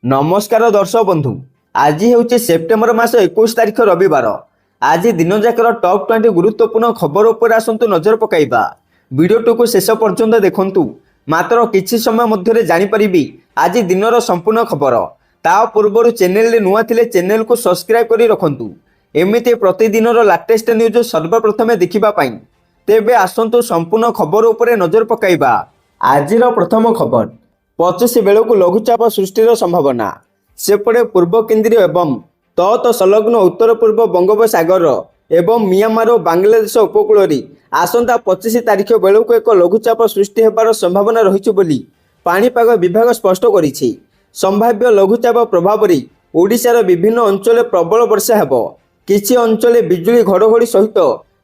नमस्कार दर्शक बंधु। आज हूँ सेप्टेम्बर मास 21 तारिख रविवार। आज दिन जाकर टॉप 20 गुरुत्वपूर्ण खबर उपर आसतु नजर पकाइबा। वीडियो को शेष पर्यंत देखंतु। मात्र किछि समय मध्य जानीपारि आज दिनर संपूर्ण खबर। ता पूर्व चैनल नुआ थिले चैनल को सब्सक्राइब करी रखंतु। एमिति प्रतिदिन लाटेस्ट न्यूज सर्वप्रथम देखिबा पाई। तेबे आसतु संपूर्ण खबर उपर नजर पकाइबा। आजिर प्रथम खबर 25 बेलू लघुचाप सृष्टिर संभावना। सेपटे पूर्व केन्द्रीय एवं तत संलग्न उत्तर पूर्व बंगोपसागर एवं मियांमार और बांग्लादेश उपकूल आसंता 25 तारिख बेलू एक लघुचाप सृष्टि होबार संभावना रही बोली पाणीपाग विभाग स्पष्ट करिछि। संभाव्य लघुचाप प्रभाव में ओडिशार विभिन्न अंचल प्रबल वर्षा हेब। किछि अंचल बिजुली घड़घड़ी सहित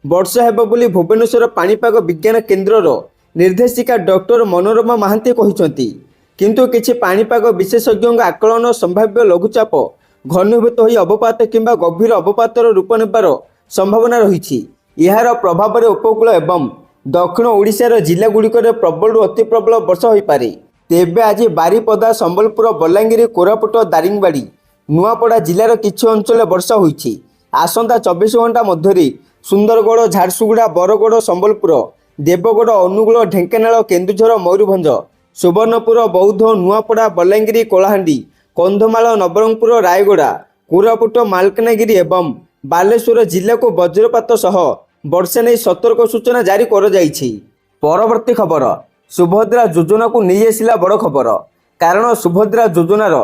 वर्षा हेब बोली भुवनेश्वर पाणीपाग विज्ञान केन्द्रर निर्देशिका डॉक्टर मनोरमा महांती कहिसंती। किंतु किछि पाणीपाग विशेषज्ञ आकलन संभाव्य लघुचाप घनीभूत होई अवपात किंबा गभीर अवपातर रूप नेबार संभावना रही। यार प्रभाव में उपकूल एवं दक्षिण ओडिशार जिलागुड़िकर प्रबल अति प्रबल वर्षा हो पारे। तेबे आज बारिपदा संबलपुर बलांगीर कोरापुट दारिंगबाड़ी नुआपड़ा जिलार किछि अंचल वर्षा होईछि। आसंता 24 घंटा मध्य सुंदरगढ़ झारसुगुड़ा बरगढ़ संबलपुर देवगढ़ अनुगुल ढेंकानाल केन्दुझर मयूरभंज सुवर्णपुर बौद्ध नुआपड़ा बलांगीर कलाहांडी कंधमाल नवरंगपुर रायगड़ा कोरापुट मालकानगिरी एवं बालेश्वर जिला को वज्रपात सह वर्षा नहीं सतर्क सूचना जारी कर जाइछि। परवर्ती खबर सुभद्रा योजना को नहीं आसिला बड़ खबर। कारण सुभद्रा योजनार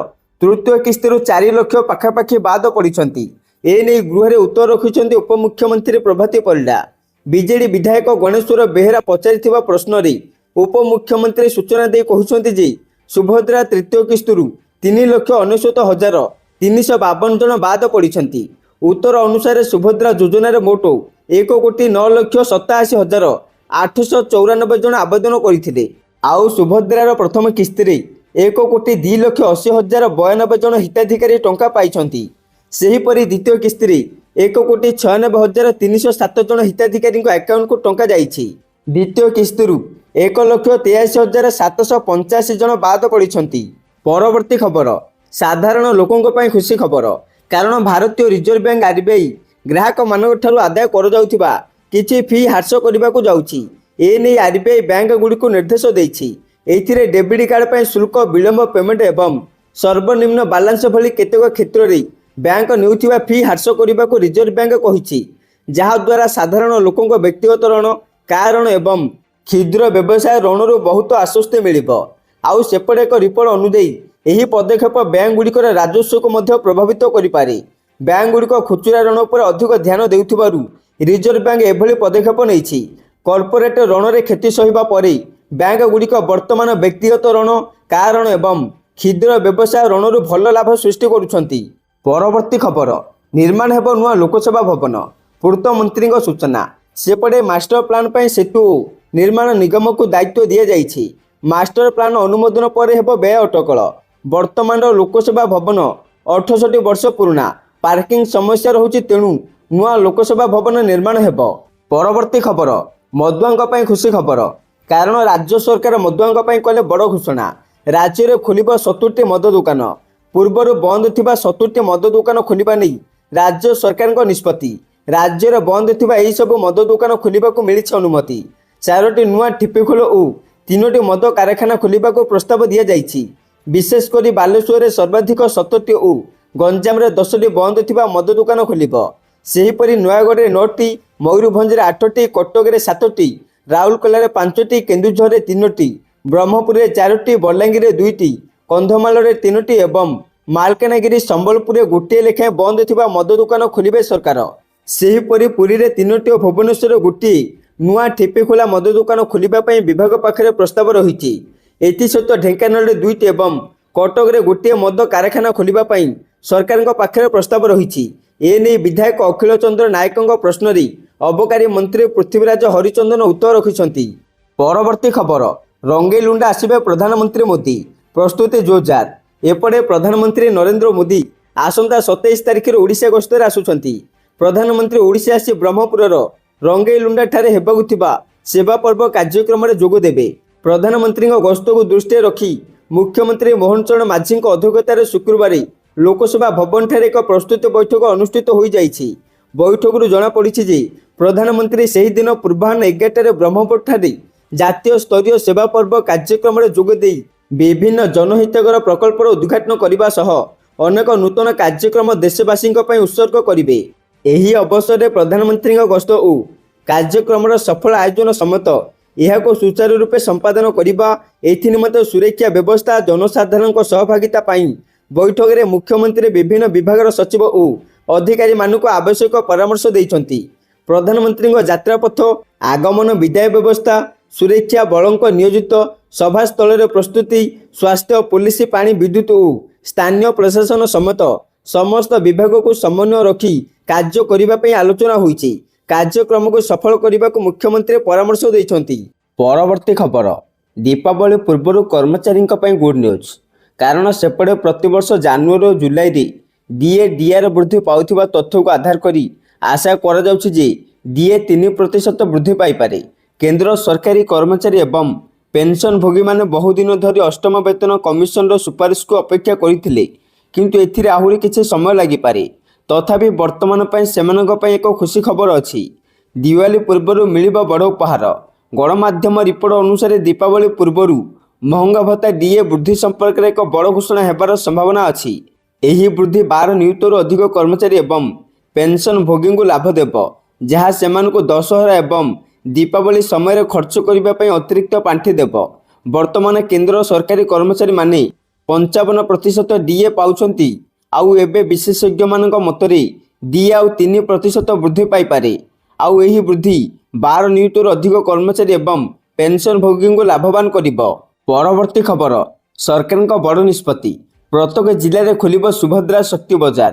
तृतीय किस्ती 4 लाख पाखापाखि बाद पड़ती। एने गृह उत्तर रखिंट उपमुख्यमंत्री प्रभाती परिडा। बीजेडी विधायक गणेश्वर बेहेरा पचारि प्रश्न उपमुख्यमंत्री सूचना दे कहते जे सुभद्रा तृतीय किस्तु 3,99,352 जन बाद पड़ती। उत्तर अनुसार सुभद्रा योजन मोट 1,09,87,894 जन आवेदन करते। आउ सुभद्रार प्रथम किस्ती 1,02,80,092 जन हिताधिकारी टंका पाइछंती। सेहीपरि द्वितीय किस्ती 1,96,307 जन हिताधिकारी अकाउंट को टंका जाइछि। द्वितीय किस्ती 1,83,785 जन बाद पड़ती। परवर्ती खबर साधारण लोकों पर खुशी खबर। कारण भारतीय रिजर्व बैंक आरबीआई ग्राहक मानक आदाय कर जाउथिबा किछि फी ह्रास करने को जाउछि। एने आरबीआई बैंक गुड़िक निर्देश देछि। एथिरे डेबिट कार्ड पर शुल्क विलंब पेमेंट एवं सर्वनिम्न बालांस भली केतेक क्षेत्र में बैंक नेउथिबा फी ह्रास करने को रिजर्व बैंक कहिछि। जहा द्वारा साधारण लोकों व्यक्तिगत ऋण कार ऋण एवं क्षुद्र व्यवसाय ऋण बहुत आश्वस्ति मिलिबो। आउ सेपटे एक रिपोर्ट अनुଯାयी यही पदक्षेप बैंक गुड़िकर राजस्व को मध्य प्रभावित करिपारे। बैंक गुड़िक खुचुरा ऋण पर अधिक ध्यान देउथिबारु रिजर्व बैंक एभली पदक्षेप नेइछि। कॉर्पोरेट ऋण रे क्षति सहिबा परे बैंक गुड़िक वर्तमान व्यक्तिगत ऋण कार ऋण एवं क्षुद्र व्यवसाय ऋण भल लाभ सृष्टि करुछंती। परवर्ती खबर निर्माण हेब नुआ लोकसभा भवन। पूर्त मंत्री सूचना। सेपटे मास्टर प्लान पर सेतु निर्माण निगम को दायित्व दि जाइछि। मास्टर प्लान अनुमोदन पर हेब व्यय अटकल। वर्तमान लोकसभा भवन 68 वर्ष पुराना। पार्किंग समस्या रहुछि तेणु नुआ लोकसभा भवन निर्माण हेब। परवर्ती खबर मदुआंक पई खुशी खबर। कारण राज्य सरकार मदुआंक पई कले बड़ घोषणा। राज्य में खोलिब 70टी मद दुकान। पूर्वर बंद थिबा 70टी मद दुकान खोलिबा नै राज्य सरकार निष्पत्ति। राज्य में बंद थिबा एही सब मद दुकान खोलिबा को मिलिछि अनुमति। 4टी नुआ ठिपिखोल और 3टी मद कारखाना खोलिबा को प्रस्ताव दिया जाइछि। विशेषकर बालेश्वर में सर्वाधिक 70टी और गंजाम रे 10टी बंद थिबा मद दुकान खोलिबो। सेहीपरि नयागढ़ में 9टी, मयूरभंज में 8टी, कटक में 7टी, राउरकेला में 5टी, केन्दुझर में 3टी, ब्रह्मपुर में 4टी, बलांगीर में 2टी, कंधमाल में 3टी एवं मालकानगिरी संबलपुर में 1 लेखाएं बंद थिबा मद दुकान खोलिबे सरकार। सेहीपरि पुरी में 3टी और भुवनेश्वर 1 नुआ ठेपेखोला मद दुकान खोलिबा पई विभाग पाखरे प्रस्ताव रहिछि। एथिसहित ढेंकानाल में 2टी एवं कटक में 1 मद कारखाना खोलिबा पई सरकार पाखरे प्रस्ताव रहिछि। एने विधायक अखिल चंद्र नायक प्रश्न अबकारी मंत्री पृथ्वीराज हरिचंदन उत्तर रखिछंती। परवर्ती खबर रंगेलुंडा आसिबे प्रधानमंत्री मोदी। प्रस्तुति जोरदार। एपटे प्रधानमंत्री नरेंद्र मोदी आसंता 27 तारिख ओडिशा गस्तर आसुछंती। प्रधानमंत्री ओडिशा आसी ब्रह्मपुरर रंगेलुंडा ठारे हेबाकु थिबा सेवा पर्व कार्यक्रम में जोग देबे। प्रधानमंत्री गस्त को दृष्टि रखी मुख्यमंत्री मोहन चरण माझी अध्यक्षतार शुक्रवार लोकसभा भवन एक प्रस्तुति बैठक अनुष्ठित हो जाइछि। बैठक जमापड़ी जे प्रधानमंत्री से दिन पूर्वाह्न 11 ब्रह्मपुर जातीय स्तरीय सेवा पर्व कार्यक्रम जोगदे विभिन्न जनहितकर प्रकल्पर उद्घाटन करने सह अनेक नूतन कार्यक्रम देशवासी उत्सर्ग करेंगे। एही अवसर में प्रधानमंत्री गस्त और कार्यक्रम सफल आयोजन समेत यह सुचारू रूपे संपादन करने एनिमते सुरक्षा व्यवस्था जनसाधारण सहभागिता बैठक में मुख्यमंत्री विभिन्न विभाग सचिव और अधिकारी मानक आवश्यक परामर्श देइछन्ति। प्रधानमंत्री यात्रापथ आगमन विदाय व्यवस्था सुरक्षा बलों नियोजित सभास्थल प्रस्तुति स्वास्थ्य पुलिस पानी विद्युत और स्थानीय प्रशासन समेत समस्त विभाग को समन्वय रखी कार्य करने आलोचना होईछि। कार्यक्रम को सफल करने को मुख्यमंत्री परामर्श देइछन्ति। परवर्ती खबर दीपावली पूर्व कर्मचारी गुड न्यूज कारण सेपटे प्रतिवर्ष जानुआरी और जुलाई डीए डीआर वृद्धि पाउथिबा तथ्य को आधार करी आशा करा जाउछि जे डीए 3% वृद्धि पाइपारे। केंद्र सरकारी कर्मचारी एवं पेंशन भोगी माने बहुदिन धरी अष्टम वेतन कमिशन सुपारिश को अपेक्षा करथिले, किंतु एथिरे आहुरी किछि समय लागि पारे। तथापि वर्तमान पई सेमानक पई एक खुशी खबर अछि। दिवाली पूर्व मिलिबा बड़ उपहार। गणमाध्यम रिपोर्ट अनुसार दीपावली पूर्व महंगा भत्ता डीए वृद्धि संपर्क में एक बड़ घोषणा हेबार संभावना अछि। एही वृद्धि 12 नियुक्तर अधिक कर्मचारी एवं पेंशन भोगी को लाभ देव, जहाँ सेमानकु दशहरा एवं दीपावली समय खर्च करने अतिरिक्त पांठि देव। वर्तमान केंद्र सरकारी कर्मचारी माने 55% डीए पाउछंती, आउ एबे विशेषज्ञ मानक मतरे डीए आउ 3% वृद्धि पाइपारे। आउ एही वृद्धि 12 नियुक्तर अधिक कर्मचारी एवं पेंशन भोगी को लाभवान करिबो। परवर्ती खबर सरकार बड़ निष्पत्ति प्रत्येक जिले में खोल सुभद्रा शक्ति बजार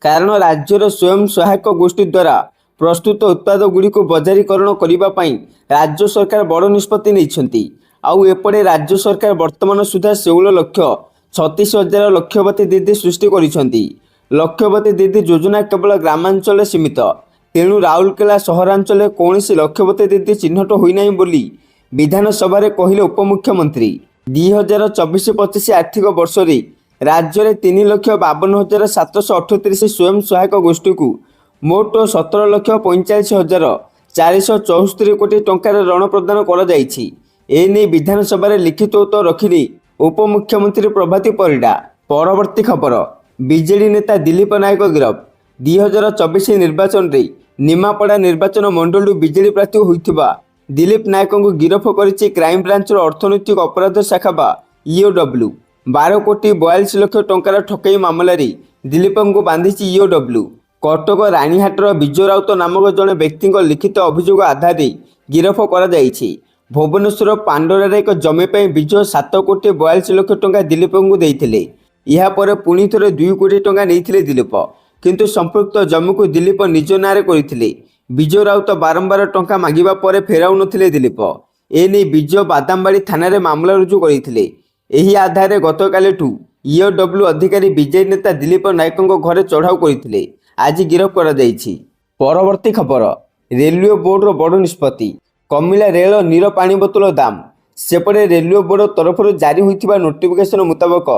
कारण राज्यर स्वयं सहायक गोष्ठी द्वारा प्रस्तुत उत्पाद गुड़ी को बजारीकरण करने राज्य सरकार बड़ निष्पत्ति नहीं। आउ एपटे राज्य सरकार वर्तमान सुधा 16 लक्ष 36,000 लक्षवती दीदी सृष्टि करिसेंती। लक्षवती दीदी योजना केवल ग्रामांचल सीमित, तेणु राउरकेला सहरांचल कौन लक्षवती दीदी चिन्हट होईना बोली विधानसभा कहले उपमुख्यमंत्री। 2024-25 आर्थिक वर्ष रे राज्य में 3,52,738 स्वयं सहायक गोष्ठी को मोट 17,45,474 कोटी टंकार ऋण प्रदान करा जायछि। एने विधानसभा लिखित उत्तर रखिले उपमुख्यमंत्री प्रभाती परिडा। परवर्ती खबर बीजेडी नेता दिलीप नायक गिरफ। 2024 निर्वाचन रे निमापड़ा निर्वाचन मंडल बीजेडी प्रार्थी होइथिबा दिलीप नायक को गिरफ करिछि क्राइम ब्रांच अर्थनैतिक अपराध शाखा बा ईओडब्ल्यू। 12 कोटी 42 लक्ष टंकार ठकई मामला रे दिलीप को बांधिछि ईओडब्ल्यू। कटक रानीहाटर विजय राउत नामक जड़े व्यक्ति लिखित अभियोग आधार गिरफ करा जायछि। भुवनेश्वर पांडोरा एक जमी पर विजय 7 कोटी 42 लक्ष टंका दिलीप को देइथिले। या परे पुणी थरे 2 कोटी टंका नेइथिले दिलीप, किंतु संपृक्त जमी को दिलीप निज नारे करथिले। विजय राउत बारंबार टंका मागिबा परे फेराउ नथिले दिलीप। एने विजय बादामबाड़ी थाना रे मामला रुजु करथिले। एही आधार गतकालिठू ईओडब्ल्यू अधिकारी विजय नेता दिलीप नायक घरे चढ़ाऊ करथिले। आज गिरफ करा जायछि। परवर्ती खबर रेलवे बोर्ड बड़ निष्पत्ति कमिला रेल नीर पानी बोतल दाम। सेपटे रेलवे बोर्ड तरफ जारी होइथिबा नोटिफिकेशन मुताबक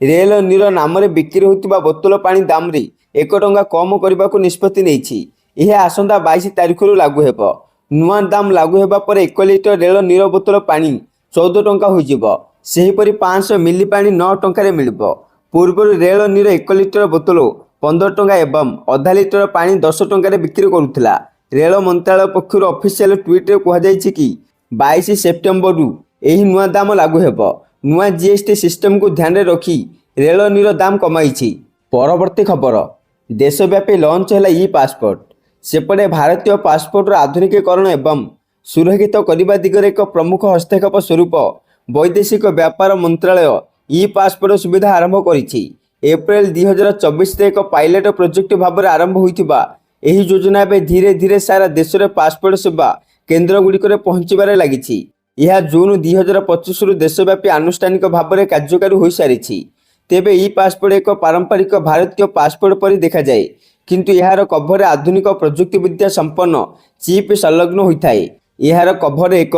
रेल नीर नाम रे बिक्री होइथिबा बोतल पानी दाम रे 1 टंका कम करने को निष्पत्ति नेइछि। यह आसंता 22 तारिख लागू हेबो। नुआ दाम लागू हेबा पर 1 लिटर रेल नीर बोतल पानी 14 टंका होइजिबो। सेहीपरि 500 मिली पानी 9 टंका मिलिबो। पूर्व रेल नीर 1 लिटर बोतल 15 टंका एवं आधा लिटर पानी 10 टंका बिक्री करुथिला। रेल मंत्रालय पक्षर ऑफिशियल ट्वीट रे कहा जायछि कि 22 सेप्टेम्बर रु एही नुआ दाम लागू हेबो। नुआ जीएसटी सिस्टम को ध्यान रे रखी रेल नीर दाम कमाइछि। परवर्ती खबर देशव्यापी लॉन्च है ई पासपोर्ट। सेपटे भारतीय पासपोर्ट आधुनिकीकरण एवं सुरक्षित करने दिगरे एक प्रमुख हस्तक्षेप स्वरूप वैदेशिक व्यापार मंत्रालय ई पासपोर्ट सुविधा आरंभ करिछि। एप्रिल 2024 एक पायलट प्रोजेक्ट भाव में आरंभ होइथिबा एही योजना में धीरे धीरे सारा देश में पासपोर्ट सेवा केन्द्र गुड़िक पहुंचबार लगी। यह जून 2025 रु देशव्यापी आनुष्ठानिक भाव में कार्यकारी हो सारी। तेबे ई पासपोर्ट एक पारंपरिक भारतीय पासपोर्ट परि देखा जाए, किंतु यार कभर आधुनिक प्रजुक्ति विद्या संपन्न चिप संलग्न होता है। यार कभर एक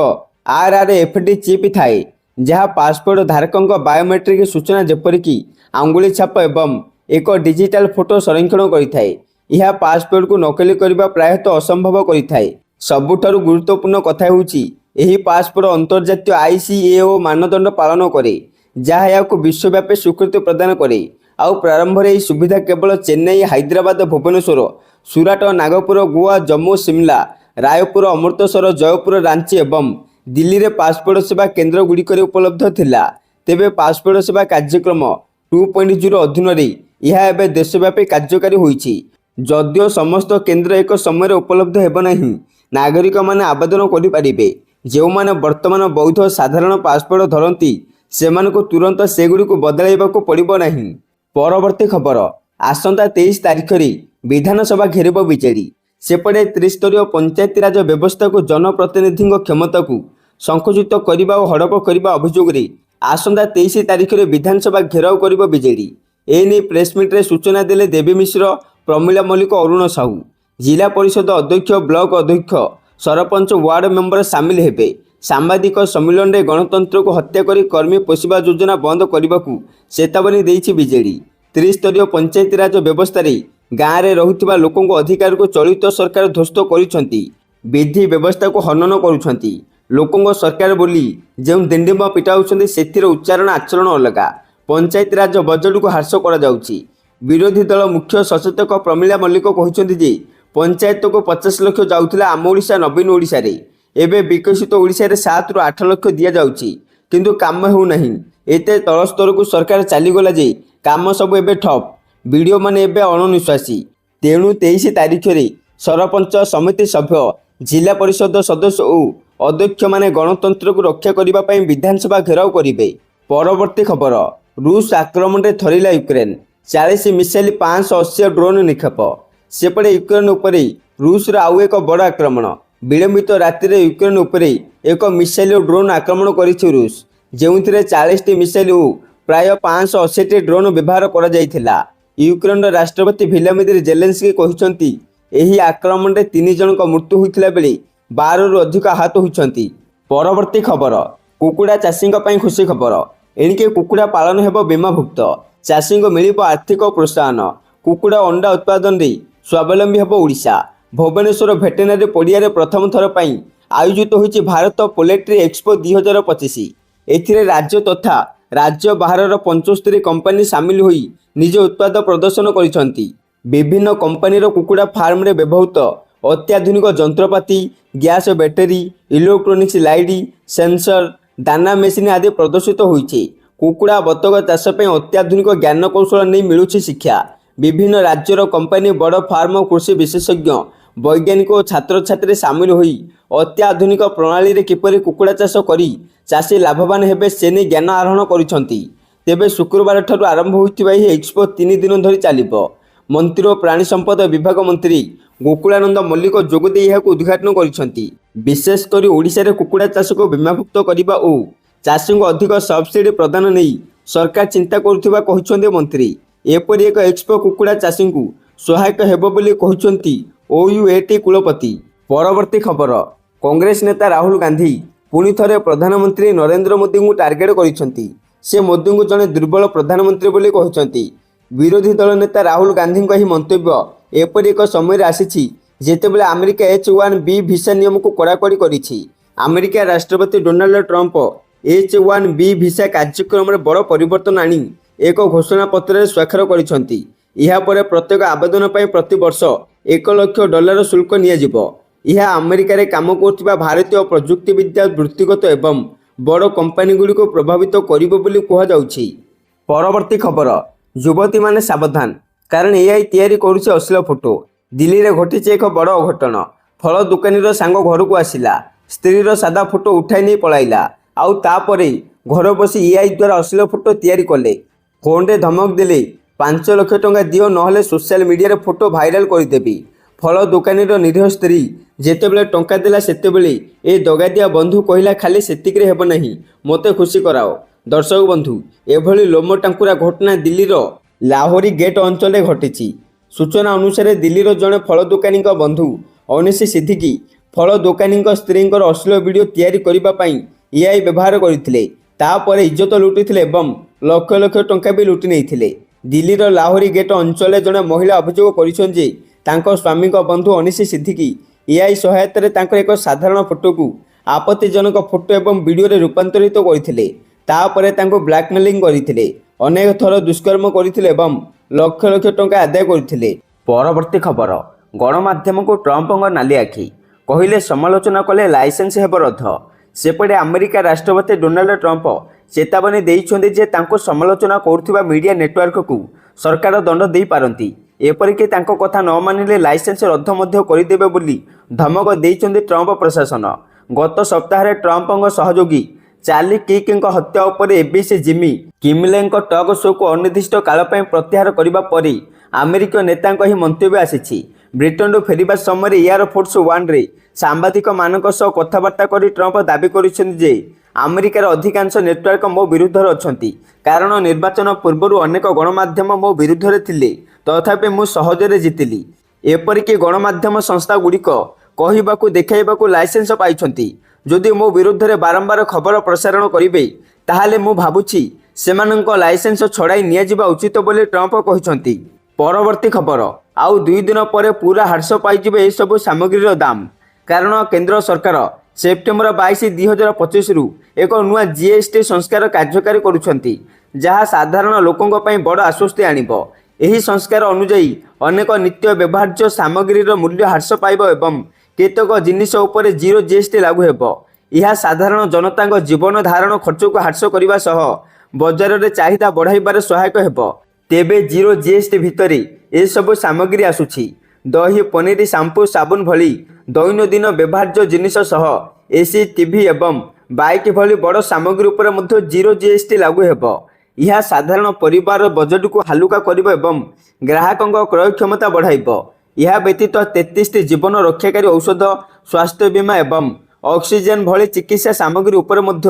RRFD चिप थाए ଯାହା ପାସପୋର୍ଟ ଧାରକଙ୍କ ବାୟୋମେଟ୍ରିକ ସୂଚନା ଯେପରିକି ଆଙ୍ଗୁଳି ଛାପ ଏବଂ ଏକ ଡିଜିଟାଲ ଫଟୋ ସଂରକ୍ଷଣ କରିଥାଏ। ଏହା ପାସପୋର୍ଟକୁ ନକଲି କରିବା ପ୍ରାୟତଃ ଅସମ୍ଭବ କରିଥାଏ। ସବୁଠାରୁ ଗୁରୁତ୍ୱପୂର୍ଣ୍ଣ କଥା ହେଉଛି ଏହି ପାସପୋର୍ଟ ଅନ୍ତର୍ଜାତୀୟ ICAO ମାନଦଣ୍ଡ ପାଳନ କରେ, ଯାହା ଏହାକୁ ବିଶ୍ୱବ୍ୟାପୀ ସ୍ୱୀକୃତି ପ୍ରଦାନ କରେ। ଆଉ ପ୍ରାରମ୍ଭରେ ଏହି ସୁବିଧା କେବଳ ଚେନ୍ନାଇ, ହାଇଦ୍ରାବାଦ, ଭୁବନେଶ୍ୱର, ସୁରାଟ, ନାଗପୁର, ଗୋଆ, ଜମ୍ମୁ, ଶିମଲା, ରାୟପୁର, ଅମୃତସର, ଜୟପୁର, ରାଞ୍ଚି ଏବଂ ଦିଲ୍ଲୀରେ ପାସପୋର୍ଟ ସେବା କେନ୍ଦ୍ରଗୁଡ଼ିକରେ ଉପଲବ୍ଧ ଥିଲା। ତେବେ ପାସପୋର୍ଟ ସେବା କାର୍ଯ୍ୟକ୍ରମ 2.0 ଅଧୀନରେ ଏହା ଏବେ ଦେଶବ୍ୟାପୀ କାର୍ଯ୍ୟକାରୀ ହୋଇଛି। ଯଦିଓ ସମସ୍ତ କେନ୍ଦ୍ର ଏକ ସମୟରେ ଉପଲବ୍ଧ ହେବ ନାହିଁ, ନାଗରିକମାନେ ଆବେଦନ କରିପାରିବେ। ଯେଉଁମାନେ ବର୍ତ୍ତମାନ ବୈଧ ସାଧାରଣ ପାସପୋର୍ଟ ଧରନ୍ତି ସେମାନଙ୍କୁ ତୁରନ୍ତ ସେଗୁଡ଼ିକୁ ବଦଳାଇବାକୁ ପଡ଼ିବ ନାହିଁ। ପରବର୍ତ୍ତୀ ଖବର, ଆସନ୍ତା 23 ତାରିଖରେ ବିଧାନସଭା ଘେରିବ ବିଜେଡି। ସେପଟେ ତ୍ରିସ୍ତରୀୟ ପଞ୍ଚାୟତିରାଜ ବ୍ୟବସ୍ଥାକୁ ଜନପ୍ରତିନିଧିଙ୍କ କ୍ଷମତାକୁ ସଂକୁଚିତ କରିବା ଓ ହଡପ କରିବା ଅଭିଯୋଗରେ ଆସନ୍ତା 23 ତାରିଖରେ ବିଧାନସଭା ଘେରାଉ କରିବ ବିଜେଡି। ଏନେଇ ପ୍ରେସମିଟ୍ରେ ସୂଚନା ଦେଲେ ଦେବୀ ମିଶ୍ର, ପ୍ରମିଳା ମଲ୍ଲିକ, ଅରୁଣ ସାହୁ। ଜିଲ୍ଲା ପରିଷଦ ଅଧ୍ୟକ୍ଷ, ବ୍ଲକ ଅଧ୍ୟକ୍ଷ, ସରପଞ୍ଚ, ୱାର୍ଡ ମେମ୍ବର ସାମିଲ ହେବେ। ସାମ୍ବାଦିକ ସମ୍ମିଳନୀରେ ଗଣତନ୍ତ୍ରକୁ ହତ୍ୟା କରି କର୍ମୀ ପୋଷିବା ଯୋଜନା ବନ୍ଦ କରିବାକୁ ଚେତାବନୀ ଦେଇଛି ବିଜେଡି। ତ୍ରିସ୍ତରୀୟ ପଞ୍ଚାୟତିରାଜ ବ୍ୟବସ୍ଥାରେ ଗାଁରେ ରହୁଥିବା ଲୋକଙ୍କ ଅଧିକାରକୁ ଚଳିତ ସରକାର ଧ୍ୱସ୍ତ କରିଛନ୍ତି। ବିଧି ବ୍ୟବସ୍ଥାକୁ ହନନ କରୁଛନ୍ତି। ଲୋକଙ୍କ ସରକାର ବୋଲି ଯେଉଁ ଦିଣ୍ଡିମ ପିଟାଉଛନ୍ତି ସେଥିର ଉଚ୍ଚାରଣ ଆଚରଣ ଅଲଗା। ପଞ୍ଚାୟତିରାଜ ବଜେଟକୁ ହ୍ରାସ କରାଯାଉଛି। ବିରୋଧୀ ଦଳ ମୁଖ୍ୟ ସଚେତକ ପ୍ରମିଳା ମଲ୍ଲିକ କହିଛନ୍ତି ଯେ ପଞ୍ଚାୟତକୁ 50 ଲକ୍ଷ ଯାଉଥିଲା ଆମ ଓଡ଼ିଶା ନବୀନ ଓଡ଼ିଶାରେ। ଏବେ ବିକଶିତ ଓଡ଼ିଶାରେ 7 ରୁ 8 ଲକ୍ଷ ଦିଆଯାଉଛି, କିନ୍ତୁ କାମ ହେଉନାହିଁ। ଏତେ ତଳସ୍ତରକୁ ସରକାର ଚାଲିଗଲା ଯେ କାମ ସବୁ ଏବେ ଠପ୍। ବିଡ଼ିଓମାନେ ଏବେ ଅଣନିଶ୍ୱାସୀ। ତେଣୁ 23 ତାରିଖରେ ସରପଞ୍ଚ ସମିତି ସଭ୍ୟ, ଜିଲ୍ଲା ପରିଷଦ ସଦସ୍ୟ ଓ ଅଧ୍ୟକ୍ଷମାନେ ଗଣତନ୍ତ୍ରକୁ ରକ୍ଷା କରିବା ପାଇଁ ବିଧାନସଭା ଘେରାଉ କରିବେ। ପରବର୍ତ୍ତୀ ଖବର, ରୁଷ ଆକ୍ରମଣରେ ଥରିଲା ୟୁକ୍ରେନ। 40 ମିସାଇଲ, 580 ଡ୍ରୋନ୍ ନିକ୍ଷେପ। ସେପଟେ ୟୁକ୍ରେନ ଉପରେ ରୁଷର ଆଉ ଏକ ବଡ଼ ଆକ୍ରମଣ। ବିଳମ୍ବିତ ରାତିରେ ୟୁକ୍ରେନ ଉପରେ ଏକ ମିସାଇଲ ଓ ଡ୍ରୋନ୍ ଆକ୍ରମଣ କରିଛି ରୁଷ, ଯେଉଁଥିରେ 40ଟି ମିସାଇଲ ଓ ପ୍ରାୟ 580ଟି ଡ୍ରୋନ୍ ବ୍ୟବହାର କରାଯାଇଥିଲା। ୟୁକ୍ରେନର ରାଷ୍ଟ୍ରପତି ଭ୍ଲାଦିମିର୍ ଜେଲେନ୍ସ୍କି କହିଛନ୍ତି ଏହି ଆକ୍ରମଣରେ 3 ଜଣଙ୍କ ମୃତ୍ୟୁ ହୋଇଥିଲା ବେଳେ 12ରୁ ଅଧିକ ଆହତ ହୋଇଛନ୍ତି। ପରବର୍ତ୍ତୀ ଖବର, କୁକୁଡ଼ା ଚାଷୀଙ୍କ ପାଇଁ ଖୁସି ଖବର। ଏଣିକି କୁକୁଡ଼ା ପାଳନ ହେବ ବୀମାଭୁକ୍ତ। ଚାଷୀଙ୍କୁ ମିଳିବ ଆର୍ଥିକ ପ୍ରୋତ୍ସାହନ। କୁକୁଡ଼ା ଅଣ୍ଡା ଉତ୍ପାଦନରେ ସ୍ୱାବଲମ୍ବୀ ହେବ ଓଡ଼ିଶା। ଭୁବନେଶ୍ୱର ଭେଟେନାରୀ ପଡ଼ିଆରେ ପ୍ରଥମ ଥର ପାଇଁ ଆୟୋଜିତ ହୋଇଛି ଭାରତ ପୋଲ୍ଟ୍ରି ଏକ୍ସପୋ 2025। ଏଥିରେ ରାଜ୍ୟ ତଥା ରାଜ୍ୟ ବାହାରର 75 କମ୍ପାନୀ ସାମିଲ ହୋଇ ନିଜ ଉତ୍ପାଦ ପ୍ରଦର୍ଶନ କରିଛନ୍ତି। ବିଭିନ୍ନ କମ୍ପାନୀର କୁକୁଡ଼ା ଫାର୍ମରେ ବ୍ୟବହୃତ ଅତ୍ୟାଧୁନିକ ଯନ୍ତ୍ରପାତି, gas, battery, electronics light, sensor, ଦାନା ମେସିନ୍ ଆଦି ପ୍ରଦର୍ଶିତ ହୋଇଛି। କୁକୁଡ଼ା ବତକ ଚାଷ ପାଇଁ ଅତ୍ୟାଧୁନିକ ଜ୍ଞାନକୌଶଳ ନେଇ ମିଳୁଛି ଶିକ୍ଷା। ବିଭିନ୍ନ ରାଜ୍ୟର କମ୍ପାନୀ, ବଡ଼ ଫାର୍ମ, କୃଷି ବିଶେଷଜ୍ଞ, ବୈଜ୍ଞାନିକ ଓ ଛାତ୍ରଛାତ୍ରୀ ସାମିଲ ହୋଇ ଅତ୍ୟାଧୁନିକ ପ୍ରଣାଳୀରେ କିପରି କୁକୁଡ଼ା ଚାଷ କରି ଚାଷୀ ଲାଭବାନ ହେବେ ସେ ନେଇ ଜ୍ଞାନ ଆହରଣ କରିଛନ୍ତି। ତେବେ ଶୁକ୍ରବାର ଠାରୁ ଆରମ୍ଭ ହୋଇଥିବା ଏହି ଏକ୍ସପୋ 3 ଦିନ ଧରି ଚାଲିବ। ମନ୍ତ୍ରୀ ଓ ପ୍ରାଣୀ ସମ୍ପଦ ବିଭାଗ ମନ୍ତ୍ରୀ ଗୋକୁଳାନନ୍ଦ ମଲ୍ଲିକ ଯୋଗଦେଇ ଏହାକୁ ଉଦ୍ଘାଟନ କରିଛନ୍ତି। ବିଶେଷ କରି ଓଡ଼ିଶାରେ କୁକୁଡ଼ା ଚାଷକୁ ବୀମାଭୁକ୍ତ କରିବା ଓ ଚାଷୀଙ୍କୁ ଅଧିକ ସବସିଡି ପ୍ରଦାନ ନେଇ ସରକାର ଚିନ୍ତା କରୁଥିବା କହିଛନ୍ତି ମନ୍ତ୍ରୀ। ଏପରି ଏକ ଏକ୍ସପୋ କୁକୁଡ଼ା ଚାଷୀଙ୍କୁ ସହାୟକ ହେବ ବୋଲି କହିଛନ୍ତି OUAT କୁଳପତି। ପରବର୍ତ୍ତୀ ଖବର, କଂଗ୍ରେସ ନେତା ରାହୁଲ ଗାନ୍ଧୀ ପୁଣି ଥରେ ପ୍ରଧାନମନ୍ତ୍ରୀ ନରେନ୍ଦ୍ର ମୋଦିଙ୍କୁ ଟାର୍ଗେଟ କରିଛନ୍ତି। ସେ ମୋଦିଙ୍କୁ ଜଣେ ଦୁର୍ବଳ ପ୍ରଧାନମନ୍ତ୍ରୀ ବୋଲି କହିଛନ୍ତି। ବିରୋଧୀ ଦଳ ନେତା ରାହୁଲ ଗାନ୍ଧୀଙ୍କ ଏହି ମନ୍ତବ୍ୟ ଏପରି ଏକ ସମୟରେ ଆସିଛି ଯେତେବେଳେ ଆମେରିକା H-1B ଭିସା ନିୟମକୁ କଡ଼ାକଡ଼ି କରିଛି। ଆମେରିକା ରାଷ୍ଟ୍ରପତି ଡୋନାଲ୍ଡ ଟ୍ରମ୍ପ H-1B ଭିସା କାର୍ଯ୍ୟକ୍ରମରେ ବଡ଼ ପରିବର୍ତ୍ତନ ଆଣି ଏକ ଘୋଷଣାପତ୍ରରେ ସ୍ୱାକ୍ଷର କରିଛନ୍ତି। ଏହାପରେ ପ୍ରତ୍ୟେକ ଆବେଦନ ପାଇଁ ପ୍ରତିବର୍ଷ $1 ଲକ୍ଷ ଶୁଳ୍କ ନିଆଯିବ। ଏହା ଆମେରିକାରେ କାମ କରୁଥିବା ଭାରତୀୟ ପ୍ରଯୁକ୍ତିବିଦ୍ୟା, ବୃତ୍ତିଗତ ଏବଂ ବଡ଼ କମ୍ପାନୀଗୁଡ଼ିକୁ ପ୍ରଭାବିତ କରିବ ବୋଲି କୁହାଯାଉଛି। ପରବର୍ତ୍ତୀ ଖବର, ଯୁବତୀମାନେ ସାବଧାନ, କାରଣ AI ତିଆରି କରୁଛି ଅଶ୍ଳୀଳ ଫଟୋ। ଦିଲ୍ଲୀରେ ଘଟିଛି ଏକ ବଡ଼ ଅଘଟଣ। ଫଳ ଦୋକାନୀର ସାଙ୍ଗ ଘରକୁ ଆସିଲା, ସ୍ତ୍ରୀର ସାଦା ଫଟୋ ଉଠାଇ ନେଇ ପଳାଇଲା, ଆଉ ତାପରେ ଘରେ ବସି AI ଦ୍ୱାରା ଅଶ୍ଳୀଳ ଫଟୋ ତିଆରି କଲେ। ଫୋନ୍ରେ ଧମକ ଦେଲେ 5 ଲକ୍ଷ ଟଙ୍କା ଦିଅ, ନହେଲେ ସୋସିଆଲ ମିଡ଼ିଆରେ ଫଟୋ ଭାଇରାଲ କରିଦେବି। ଫଳ ଦୋକାନୀର ନିରୀହ ସ୍ତ୍ରୀ ଯେତେବେଳେ ଟଙ୍କା ଦେଲା ସେତେବେଳେ ଏ ଦଗାଦିଆ ବନ୍ଧୁ କହିଲା ଖାଲି ସେତିକିରେ ହେବ ନାହିଁ, ମୋତେ ଖୁସି କରାଅ। ଦର୍ଶକ ବନ୍ଧୁ, ଏଭଳି ଲୋମ ଟାଙ୍କୁରା ଘଟଣା ଦିଲ୍ଲୀର ଲାହୋରୀ ଗେଟ୍ ଅଞ୍ଚଳରେ ଘଟିଛି। ସୂଚନା ଅନୁସାରେ ଦିଲ୍ଲୀର ଜଣେ ଫଳ ଦୋକାନୀଙ୍କ ବନ୍ଧୁ ଅନିଶ ସିଦ୍ଦିକୀ ଫଳ ଦୋକାନୀଙ୍କ ସ୍ତ୍ରୀଙ୍କର ଅଶ୍ଳୀଳ ଭିଡ଼ିଓ ତିଆରି କରିବା ପାଇଁ AI ବ୍ୟବହାର କରିଥିଲେ। ତାପରେ ଇଜ୍ଜତ ଲୁଟିଥିଲେ ଏବଂ ଲକ୍ଷ ଲକ୍ଷ ଟଙ୍କା ବି ଲୁଟି ନେଇଥିଲେ। ଦିଲ୍ଲୀର ଲାହୋରୀ ଗେଟ୍ ଅଞ୍ଚଳରେ ଜଣେ ମହିଳା ଅଭିଯୋଗ କରିଛନ୍ତି ଯେ ତାଙ୍କ ସ୍ୱାମୀଙ୍କ ବନ୍ଧୁ ଅନିଶି ସିଦ୍ଦିକି ଏଆଇ ସହାୟତାରେ ତାଙ୍କର ଏକ ସାଧାରଣ ଫଟୋକୁ ଆପତ୍ତିଜନକ ଫଟୋ ଏବଂ ଭିଡ଼ିଓରେ ରୂପାନ୍ତରିତ କରିଥିଲେ। ତାପରେ ତାଙ୍କୁ ବ୍ଲାକମେଲିଂ କରିଥିଲେ, ଅନେକ ଥର ଦୁଷ୍କର୍ମ କରିଥିଲେ ଏବଂ ଲକ୍ଷ ଲକ୍ଷ ଟଙ୍କା ଆଦାୟ କରିଥିଲେ। ପରବର୍ତ୍ତୀ ଖବର, ଗଣମାଧ୍ୟମକୁ ଟ୍ରମ୍ପଙ୍କ ନାଲି ଆଖି, କହିଲେ ସମାଲୋଚନା କଲେ ଲାଇସେନ୍ସ ହେବ ରଦ୍ଦ। ସେପଟେ ଆମେରିକା ରାଷ୍ଟ୍ରପତି ଡୋନାଲ୍ଡ ଟ୍ରମ୍ପ ଚେତାବନୀ ଦେଇଛନ୍ତି ଯେ ତାଙ୍କୁ ସମାଲୋଚନା କରୁଥିବା ମିଡ଼ିଆ ନେଟୱାର୍କକୁ ସରକାର ଦଣ୍ଡ ଦେଇପାରନ୍ତି। ଏପରିକି ତାଙ୍କ କଥା ନ ମାନିଲେ ଲାଇସେନ୍ସ ରଦ୍ଦ ମଧ୍ୟ କରିଦେବେ ବୋଲି ଧମକ ଦେଇଛନ୍ତି ଟ୍ରମ୍ପ ପ୍ରଶାସନ। ଗତ ସପ୍ତାହରେ ଟ୍ରମ୍ପଙ୍କ ସହଯୋଗୀ ଚାର୍ଲି କିର୍କଙ୍କ ହତ୍ୟା ଉପରେ ଏବିସି ଜିମି କିମେଲଙ୍କ ଟକ୍ ଶୋକୁ ଅନିର୍ଦ୍ଦିଷ୍ଟ କାଳ ପାଇଁ ପ୍ରତ୍ୟାହାର କରିବା ପରେ ଆମେରିକୀୟ ନେତାଙ୍କ ଏହି ମନ୍ତବ୍ୟ ଆସିଛି। ବ୍ରିଟେନରୁ ଫେରିବା ସମୟରେ ଏୟାର ଫୋର୍ସ ୱାନ୍ରେ ସାମ୍ବାଦିକମାନଙ୍କ ସହ କଥାବାର୍ତ୍ତା କରି ଟ୍ରମ୍ପ ଦାବି କରିଛନ୍ତି ଯେ ଆମେରିକାର ଅଧିକାଂଶ ନେଟୱାର୍କ ମୋ ବିରୁଦ୍ଧରେ ଅଛନ୍ତି, କାରଣ ନିର୍ବାଚନ ପୂର୍ବରୁ ଅନେକ ଗଣମାଧ୍ୟମ ମୋ ବିରୁଦ୍ଧରେ ଥିଲେ, ତଥାପି ମୁଁ ସହଜରେ ଜିତିଲି। ଏପରିକି ଗଣମାଧ୍ୟମ ସଂସ୍ଥାଗୁଡ଼ିକ କହିବାକୁ ଦେଖାଇବାକୁ ଲାଇସେନ୍ସ ପାଇଛନ୍ତି। ଯଦି ମୋ ବିରୁଦ୍ଧରେ ବାରମ୍ବାର ଖବର ପ୍ରସାରଣ କରିବେ ତାହେଲେ ମୁଁ ଭାବୁଛି ସେମାନଙ୍କ ଲାଇସେନ୍ସ ଛଡ଼ାଇ ନିଆଯିବା ଉଚିତ ବୋଲି ଟ୍ରମ୍ପ କହିଛନ୍ତି। ପରବର୍ତ୍ତୀ ଖବର, ଆଉ 2 ଦିନ ପରେ ପୁରା ହ୍ରାସ ପାଇଯିବେ ଏସବୁ ସାମଗ୍ରୀର ଦାମ, କାରଣ କେନ୍ଦ୍ର ସରକାର ସେପ୍ଟେମ୍ବର 22, 2025ରୁ ଏକ ନୂଆ ଜିଏସ୍ଟି ସଂସ୍କାର କାର୍ଯ୍ୟକାରୀ କରୁଛନ୍ତି, ଯାହା ସାଧାରଣ ଲୋକଙ୍କ ପାଇଁ ବଡ଼ ଆଶ୍ୱସ୍ତି ଆଣିବ। ଏହି ସଂସ୍କାର ଅନୁଯାୟୀ ଅନେକ ନିତ୍ୟ ବ୍ୟବହାର୍ଯ୍ୟ ସାମଗ୍ରୀର ମୂଲ୍ୟ ହ୍ରାସ ପାଇବ ଏବଂ କେତେକ ଜିନିଷ ଉପରେ ଜିରୋ ଜିଏସ୍ଟି ଲାଗୁ ହେବ। ଏହା ସାଧାରଣ ଜନତାଙ୍କ ଜୀବନ ଧାରଣ ଖର୍ଚ୍ଚକୁ ହ୍ରାସ କରିବା ସହ ବଜାରରେ ଚାହିଦା ବଢ଼ାଇବାରେ ସହାୟକ ହେବ। ତେବେ ଜିରୋ ଜିଏସ୍ଟି ଭିତରେ ଏସବୁ ସାମଗ୍ରୀ ଆସୁଛି। ଦହି, ପନିର, ସାମ୍ପୁ, ସାବୁନ ଭଳି ଦୈନନ୍ଦିନ ବ୍ୟବହାର୍ଯ୍ୟ ଜିନିଷ ସହ ଏସି, ଟିଭି ଏବଂ ବାଇକ୍ ଭଳି ବଡ଼ ସାମଗ୍ରୀ ଉପରେ ମଧ୍ୟ ଜିରୋ ଜିଏସ୍ଟି ଲାଗୁ ହେବ। ଏହା ସାଧାରଣ ପରିବାରର ବଜେଟକୁ ହାଲୁକା କରିବ ଏବଂ ଗ୍ରାହକଙ୍କ କ୍ରୟ କ୍ଷମତା ବଢ଼ାଇବ। ଏହା ବ୍ୟତୀତ 33ଟି ଜୀବନ ରକ୍ଷାକାରୀ ଔଷଧ, ସ୍ୱାସ୍ଥ୍ୟ ବୀମା ଏବଂ ଅକ୍ସିଜେନ୍ ଭଳି ଚିକିତ୍ସା ସାମଗ୍ରୀ ଉପରେ ମଧ୍ୟ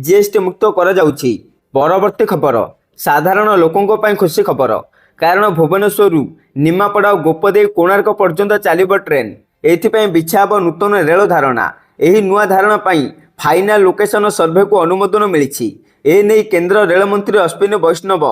ଜିଏସ୍ଟି ମୁକ୍ତ କରାଯାଉଛି। ପରବର୍ତ୍ତୀ ଖବର, ସାଧାରଣ ଲୋକଙ୍କ ପାଇଁ ଖୁସି ଖବର, କାରଣ ଭୁବନେଶ୍ୱରରୁ ନିମାପଡ଼ା ଓ ଗୋପଦେଇ କୋଣାର୍କ ପର୍ଯ୍ୟନ୍ତ ଚାଲିବ ଟ୍ରେନ୍। ଏଥିପାଇଁ ବିଛା ହେବ ନୂତନ ରେଳ ଧାରଣା। ଏହି ନୂଆ ଧାରଣା ପାଇଁ ଫାଇନାଲ ଲୋକେସନ ସର୍ଭେକୁ ଅନୁମୋଦନ ମିଳିଛି। ଏନେଇ କେନ୍ଦ୍ର ରେଳମନ୍ତ୍ରୀ ଅଶ୍ୱିନୀ ବୈଷ୍ଣବ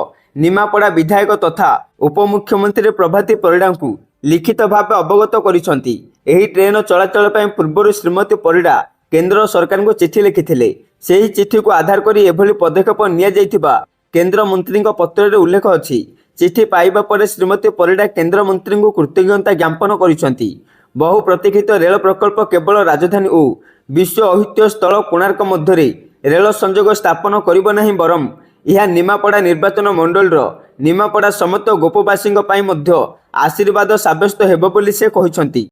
ନିମାପଡ଼ା ବିଧାୟକ ତଥା ଉପମୁଖ୍ୟମନ୍ତ୍ରୀ ପ୍ରଭାତୀ ପରିଡ଼ାଙ୍କୁ ଲିଖିତ ଭାବେ ଅବଗତ କରିଛନ୍ତି। ଏହି ଟ୍ରେନ୍ ଚଳାଚଳ ପାଇଁ ପୂର୍ବରୁ ଶ୍ରୀମତୀ ପରିଡ଼ା କେନ୍ଦ୍ର ସରକାରଙ୍କୁ ଚିଠି ଲେଖିଥିଲେ। ସେହି ଚିଠିକୁ ଆଧାର କରି ଏଭଳି ପଦକ୍ଷେପ ନିଆଯାଇଥିବା କେନ୍ଦ୍ରମନ୍ତ୍ରୀଙ୍କ ପତ୍ରରେ ଉଲ୍ଲେଖ ଅଛି। ଚିଠି ପାଇବା ପରେ ଶ୍ରୀମତୀ ପରିଡ଼ା କେନ୍ଦ୍ରମନ୍ତ୍ରୀଙ୍କୁ କୃତଜ୍ଞତା ଜ୍ଞାପନ କରିଛନ୍ତି। ବହୁ ପ୍ରତୀକ୍ଷିତ ରେଳ ପ୍ରକଳ୍ପ କେବଳ ରାଜଧାନୀ ଓ ବିଶ୍ୱ ଐତିହ୍ୟ ସ୍ଥଳ କୋଣାର୍କ ମଧ୍ୟରେ ରେଳ ସଂଯୋଗ ସ୍ଥାପନ କରିବ ନାହିଁ, ବରଂ ଏହା ନିମାପଡ଼ା ନିର୍ବାଚନ ମଣ୍ଡଳୀର ନିମାପଡ଼ା ସମେତ ଗୋପବାସୀଙ୍କ ପାଇଁ ମଧ୍ୟ ଆଶୀର୍ବାଦ ସାବ୍ୟସ୍ତ ହେବ ବୋଲି ସେ କହିଛନ୍ତି।